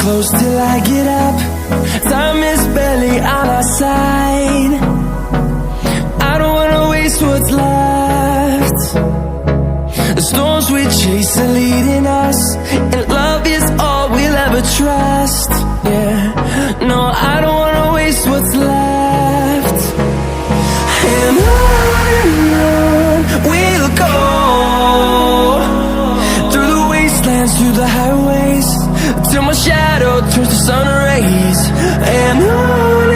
close till I get up. Time is barely on our side. I don't wanna waste what's left. The storms we chase are leading us, and love is all we'll ever trust. Yeah, no, I don't wanna waste what's left. And on we'll go, through the wastelands, through the highways, till my shadow turns to sun rays. And on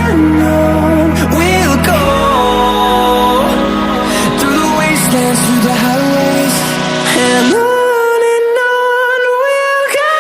we'll go, through the wastelands, through the highways, and on we'll go.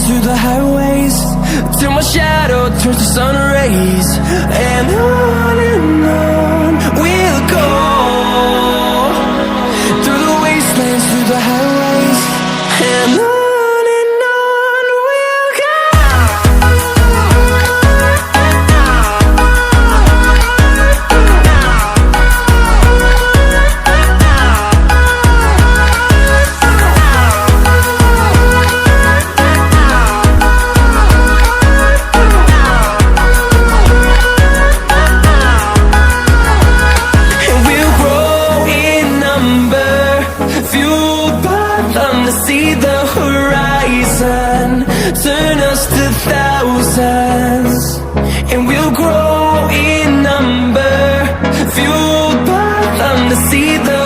Through the highways, till my shadow turns to sun rays. And on we'll go, through the wastelands, through the highways, and on we'll go. See the horizon, turn us to thousands, and we'll grow in number, fueled by them to see the